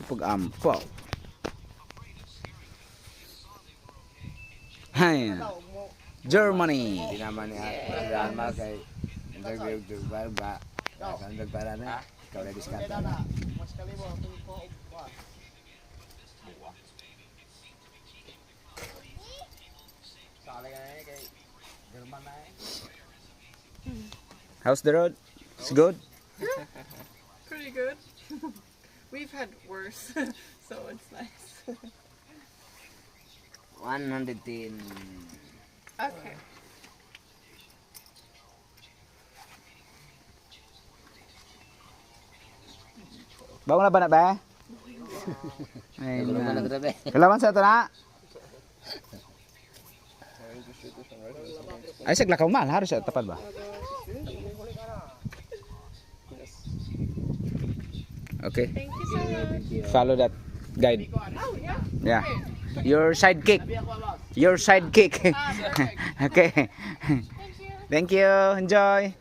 Pag-ampaw. Hay. Germany. Hindi naman ni Real Mal kay nagdagdag ba? Nagdagdag para na. Ikaw na diskarte na. How's the road? It's good? Pretty good. We've had worse, so it's nice. 110. Okay. Bangun na ba na ba? Ay, kailangan sa ito na. Ay, saglakaw mal. Harus sa tapad ba? Okay. Thank you so much. Follow that guide. Oh, yeah. Yeah. Your sidekick. Your sidekick. Perfect. Okay. Thank you. Thank you. Enjoy.